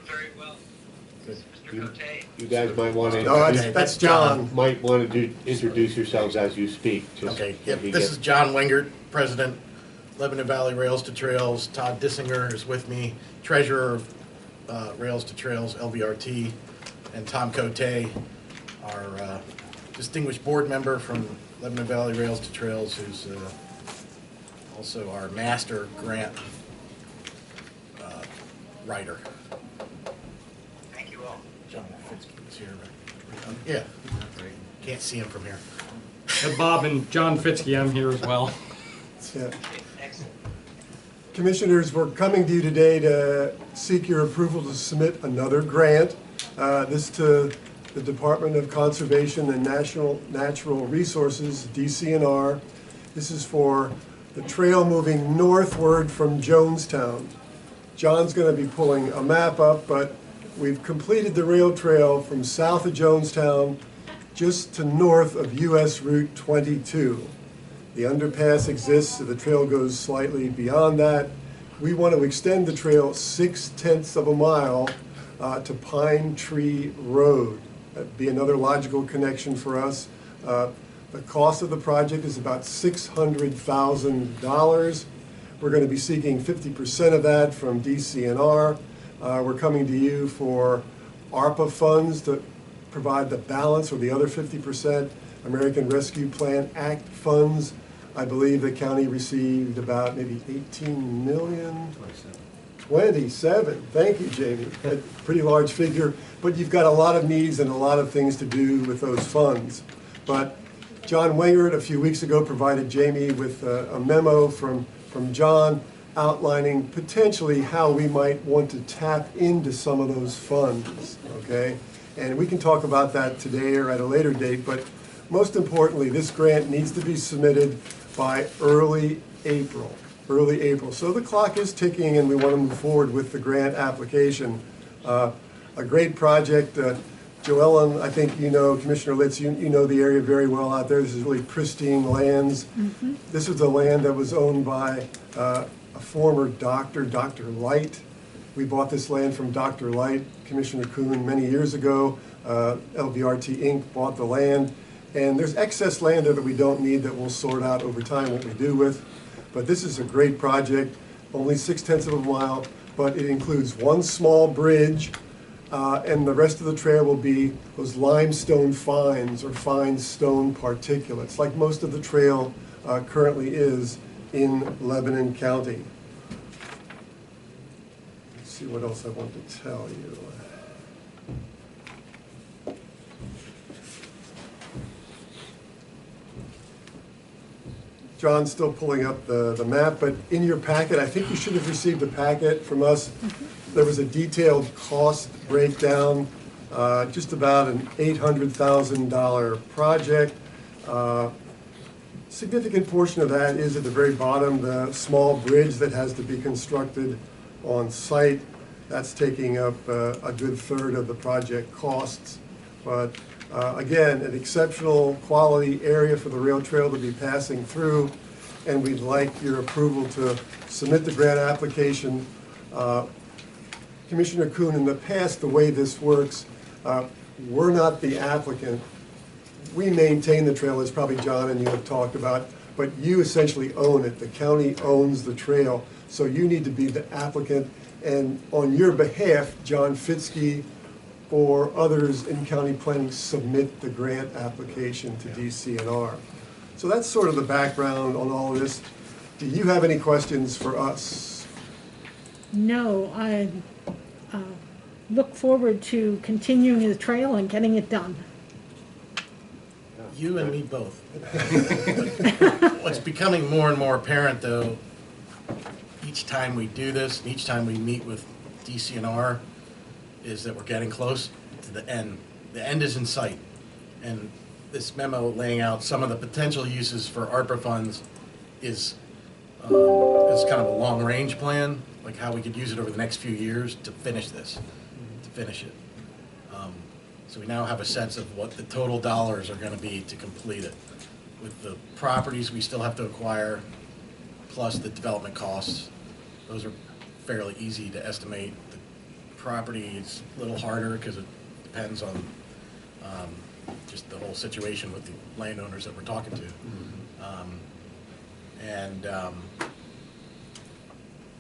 very well. Mr. Kotay. You guys might want to. No, that's Jon. Might want to introduce yourselves as you speak. Okay. Yep. This is Jon Wengert, President, Lebanon Valley Rails to Trails. Todd Dissinger is with me, Treasurer of Rails to Trails, LVRT, and Tom Kotay, our distinguished board member from Lebanon Valley Rails to Trails, who's also our master grant writer. Thank you all. Jon Fitzkee is here. Yeah. Can't see him from here. Bob and Jon Fitzkee, I'm here as well. Yeah. Excellent. Commissioners, we're coming to you today to seek your approval to submit another grant. This to the Department of Conservation and Natural Resources, DCNR. This is for the trail moving northward from Jonestown. John's going to be pulling a map up, but we've completed the rail trail from south of Jonestown just to north of US Route 22. The underpass exists, so the trail goes slightly beyond that. We want to extend the trail 6/10 of a mile to Pine Tree Road. That'd be another logical connection for us. The cost of the project is about $600,000. We're going to be seeking 50% of that from DCNR. We're coming to you for ARPA funds to provide the balance, or the other 50%, American Rescue Plan Act funds. I believe the county received about maybe 18 million? 27. Thank you, Jamie. A pretty large figure, but you've got a lot of needs and a lot of things to do with those funds. But Jon Wengert a few weeks ago provided Jamie with a memo from Jon outlining potentially how we might want to tap into some of those funds, okay? And we can talk about that today or at a later date, but most importantly, this grant needs to be submitted by early April. So the clock is ticking and we want to move forward with the grant application. A great project. Joellen, I think you know, Commissioner Litz, you know the area very well out there. This is really pristine lands. Mm-hmm. This is the land that was owned by a former doctor, Dr. Light. We bought this land from Dr. Light, Commissioner Kuhn, many years ago. LVRT Inc. bought the land. And there's excess land there that we don't need that we'll sort out over time what we do with. But this is a great project, only 6/10 of a mile, but it includes one small bridge, and the rest of the trail will be those limestone fines or fine stone particulates, like most of the trail currently is in Lebanon County. Let's see what else I want to tell you. John's still pulling up the map, but in your packet, I think you should have received a packet from us. There was a detailed cost breakdown, just about an $800,000 project. Significant portion of that is at the very bottom, the small bridge that has to be constructed on site. That's taking up a good third of the project costs. But again, an exceptional quality area for the rail trail to be passing through, and we'd like your approval to submit the grant application. Commissioner Kuhn, in the past, the way this works, we're not the applicant. We maintain the trail, as probably Jon and you have talked about, but you essentially own it. The county owns the trail, so you need to be the applicant, and on your behalf, Jon Fitzkee or others in county planning submit the grant application to DCNR. So that's sort of the background on all of this. Do you have any questions for us? No, I look forward to continuing the trail and getting it done. You and me both. What's becoming more and more apparent, though, each time we do this, each time we meet with DCNR, is that we're getting close to the end. The end is in sight. And this memo laying out some of the potential uses for ARPA funds is kind of a long-range plan, like how we could use it over the next few years to finish this, to finish it. So we now have a sense of what the total dollars are going to be to complete it. With the properties we still have to acquire, plus the development costs, those are fairly easy to estimate. The property is a little harder because it depends on just the whole situation with the landowners that we're talking to.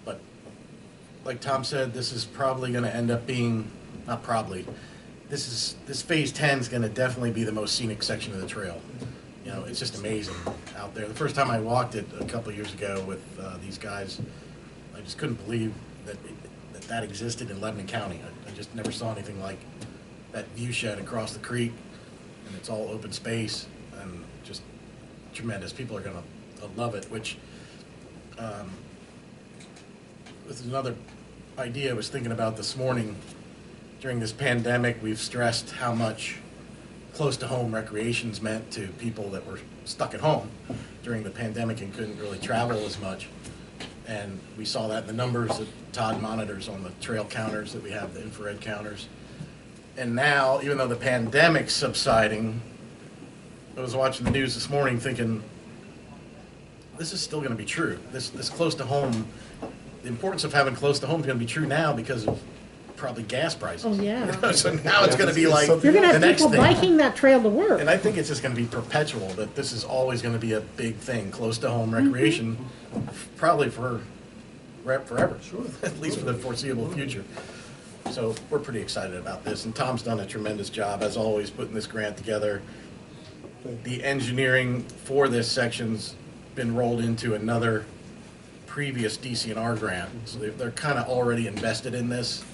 But like Tom said, this is probably going to end up being, not probably, this phase 10 is going to definitely be the most scenic section of the trail. You know, it's just amazing out there. The first time I walked it a couple years ago with these guys, I just couldn't believe that existed in Lebanon County. I just never saw anything like that view shed across the creek, and it's all open space and just tremendous. People are going to love it, which this is another idea I was thinking about this morning. During this pandemic, we've stressed how much close to home recreation's meant to people that were stuck at home during the pandemic and couldn't really travel as much. And we saw that in the numbers that Todd monitors on the trail counters that we have, the infrared counters. And now, even though the pandemic's subsiding, I was watching the news this morning thinking, this is still going to be true. This close to home, the importance of having close to home is going to be true now because of probably gas prices. Oh, yeah. You know, so now it's going to be like You're gonna the have next people thing. biking that trail to work. And I think it's just going to be perpetual, that this is always going to be a big thing, close to home recreation, probably forever. Sure. At least for the foreseeable future. So we're pretty excited about this, and Tom's done a tremendous job, as always, putting this grant together. The engineering for this section's been rolled into another previous DCNR grant, so they're kind of already invested in this,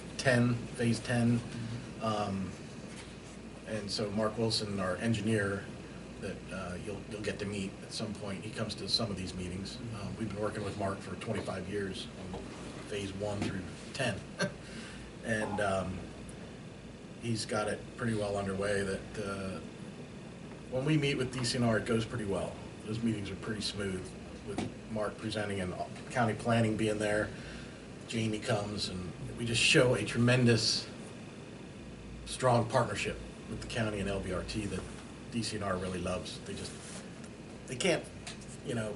phase 10. And so Mark Wilson, our engineer, that you'll get to meet at some point. He comes to some of these meetings. We've been working with Mark for 25 years on phase 1 through 10. And he's got it pretty well underway. That when we meet with DCNR, it goes pretty well. Those meetings are pretty smooth, with Mark presenting and county planning being there. Jamie comes, and we just show a tremendous, strong partnership with the county and LVRT that DCNR really loves. They can't,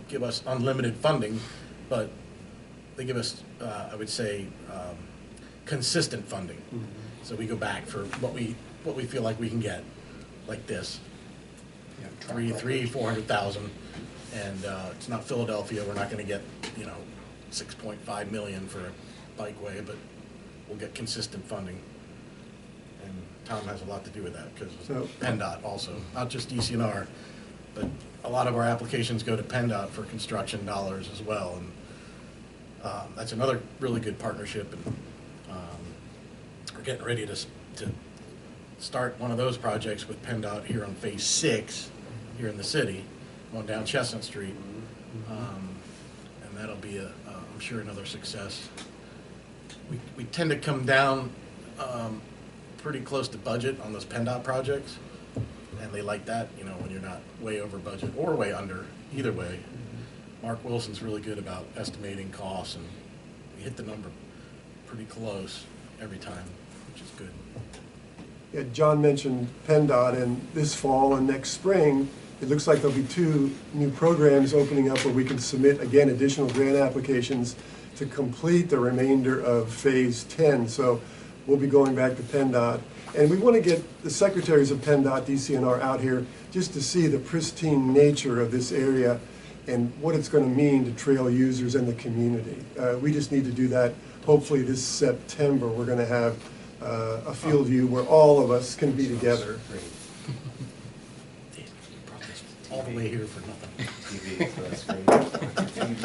give us unlimited funding, but they give us, I would say, consistent funding. So we go back for what we feel like we can get, like this, 400,000, and it's not Philadelphia. We're not going to get, 6.5 million for a bikeway, but we'll get consistent funding. And Tom has a lot to do with that, because Penn DOT also, not just DCNR, but a lot of our applications go to Penn DOT for construction dollars as well. And that's another really good partnership. And we're getting ready to start one of those projects with Penn DOT here on phase 6 here in the city, going down Chestnut Street. And that'll be, I'm sure, another success. We tend to come down pretty close to budget on those Penn DOT projects, and they like that, when you're not way over budget or way under, either way. Mark Wilson's really good about estimating costs, and we hit the number pretty close every time, which is good. Yeah, John mentioned Penn DOT, and this fall and next spring, it looks like there'll be 2 new programs opening up where we can submit, again, additional grant applications to complete the remainder of phase 10. So we'll be going back to Penn DOT. And we want to get the secretaries of Penn DOT, DCNR out here just to see the pristine nature of this area and what it's going to mean to trail users and the community. We just need to do that hopefully this September. We're going to have a field view where all of us can be together. All the way here for nothing.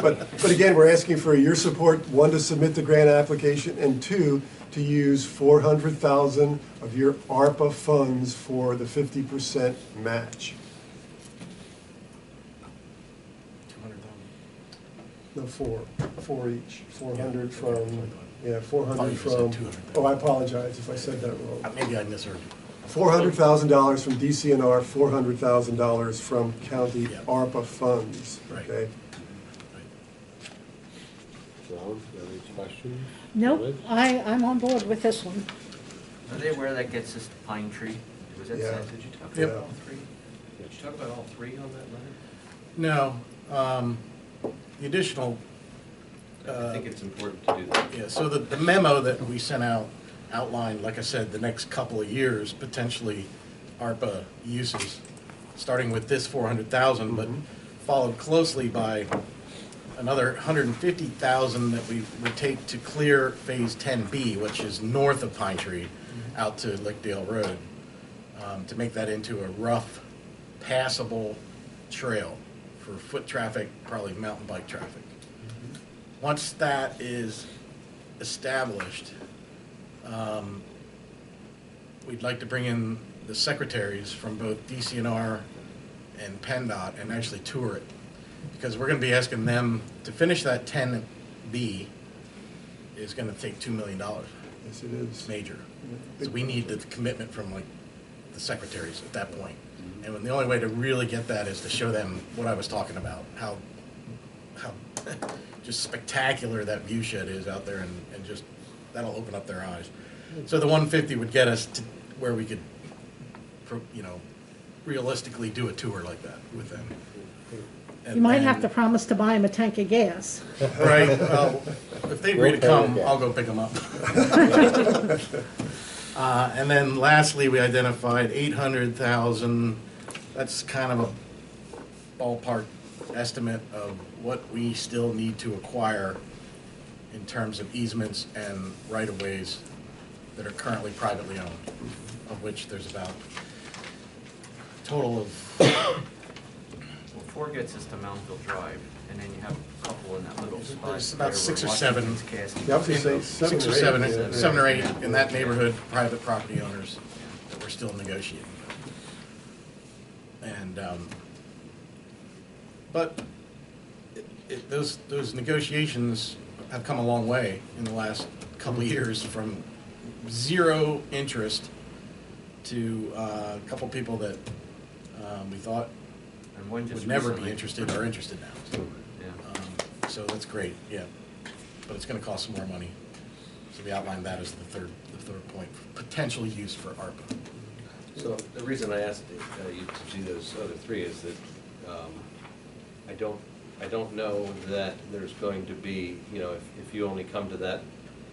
But again, we're asking for your support, 1, to submit the grant application, and 2, to use 400,000 of your ARPA funds for the 50% match. 200,000. No, 4 each, 400 from, yeah, Thought 400 you said from, 200,000. oh, I apologize if I said that wrong. Maybe I misheard you. $400,000 from DCNR, $400,000 from county Yeah. ARPA funds, Right. okay? Jon, any questions? Nope, Liz? I'm on board with this one. Are they aware that gets us to Pine Tree? Was that Yeah. said? Did you talk Yep. about all 3? Did you talk about all 3 on that letter? No, the additional, I think it's important to do that. yeah, so the memo that we sent out outline, like I said, the next couple of years, potentially ARPA uses, starting with this 400,000, but followed closely by another 150,000 that we would take to clear Phase 10B, which is north of Pine Tree, out to Lickdale Road, to make that into a rough, passable trail for foot traffic, probably mountain bike traffic. Once that is established, we'd like to bring in the secretaries from both DCNR and Penn DOT and actually tour it, because we're going to be asking them to finish that 10B is going to take $2 million. Yes, it is. Major. So we need the commitment from like the secretaries at that point. And the only way to really get that is to show them what I was talking about, how just spectacular that view shed is out there, and just, that'll open up their eyes. So the 150 would get us to where we could, you know, realistically do a tour like that with them. And You might then- have to promise to buy them a tank of gas. Right, well, if they agree to come, I'll go pick them up. And then lastly, we identified 800,000, that's kind of a ballpark estimate of what we still need to acquire in terms of easements and right-of-ways that are currently privately owned, of which there's about a total of, Well, 4 gets us to Mountville Drive, and then you have a couple in that little spot. There's about there 6 or where 7. Washington's casting. Yeah, I was gonna say 6 or 7 7, yeah. 7 or 8 in that neighborhood, private property owners that we're still negotiating. And, but those negotiations have come a long way in the last couple of years, from 0 interest to a couple people that we thought And one just would never be recently- interested are interested now. So, Yeah. so that's great, yeah. But it's gonna cost some more money. So we outlined that as the third point, potential use for ARPA. So the reason I asked you to do those other 3 is that I don't know that there's going to be, you know, if you only come to that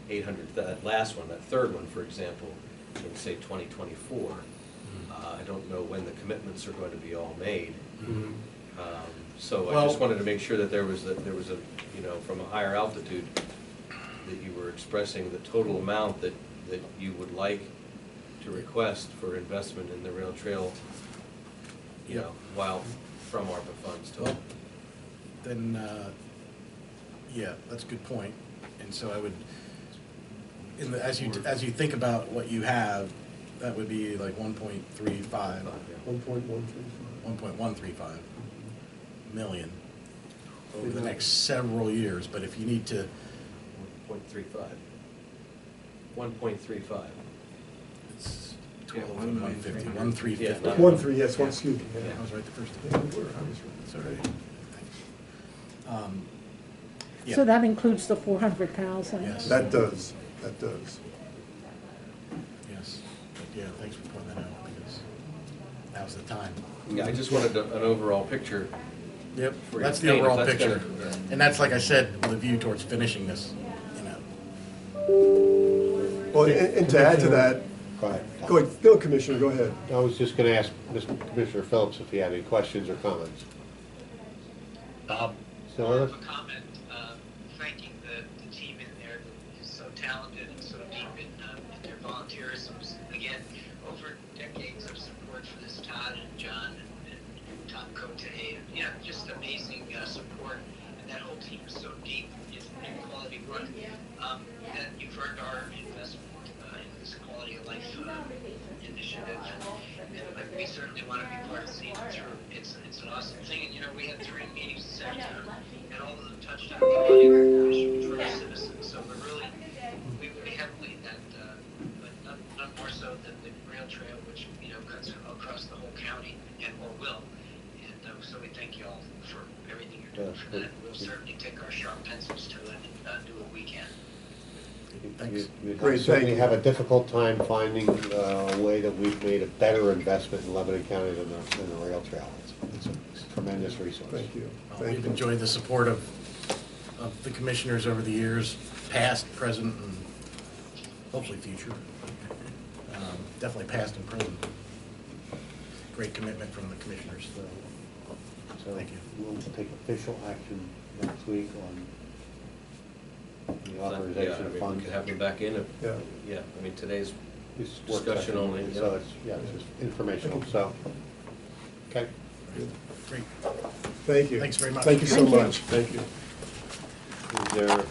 800, that last one, that third one, for example, in say 2024, I don't know when the commitments are going to be all made. So I Well- just wanted to make sure that there was a, you know, from a higher altitude, that you were expressing the total amount that you would like to request for investment in the rail trail, you know, while from ARPA funds to. Well, then, yeah, that's a good point. And so I would, as you think about what you have, that would be like 1.35. 1.135 million over the next several years, but if you need to, 1.35. 1.35. it's Yeah, 12 and 150, 1.3. 1.350. Yeah, not- 1-3, yes, one, excuse me. I was right the first Yeah, time. you were, I was right. It's all right. Thanks. Yeah. So that includes the 400,000. Yes. That does, that does. Yes, but yeah, thanks for pointing that out, because now's the time. Yeah, I just wanted an overall picture. Yep, For that's the your paint, overall if that's picture. gonna- yeah. And that's, like I said, with a view towards finishing this, you know. Well, and to add to that, Go ahead. go ahead, no, Commissioner, go ahead. I was just gonna ask Mr. Commissioner Phillips if he had any questions or comments. Bob? Still More with of us? a comment, thanking the team in there that is so talented and so deep in their volunteerism. Again, over decades of support for this, Todd and Jon and Tom Kotay, and, yeah, just amazing support. And that whole team is so deep in quality work. And you've earned our investment in this quality of life initiative. And we certainly want to be part of seeing it through. It's an awesome thing. And, you know, we had 3 meetings this afternoon, and all of them touched on quality for our citizens. So we really heavily that, but none more so than the rail trail, which, you know, cuts across the whole county and or will. And so we thank you all for everything you're doing for that. We'll certainly take our sharp pencils to it and do what we can. Thanks. You Great, certainly thank you. have a difficult time finding a way that we've made a better investment in Lebanon County than the rail trail. It's a tremendous resource. Thank you. Well, Thank We've you. enjoyed the support of the commissioners over the years, past, present, and hopefully future. Definitely past and present. Great commitment from the commissioners. So Thank you. we'll take official action next week on the authorization of We funds. could have them back in. Yeah. Yeah, I mean, today's This work discussion session, only. So it's, yeah, it's just informational, so, okay. Great. Thank you. Thanks very much. Thank you so Thank you. much. Thank you. Is there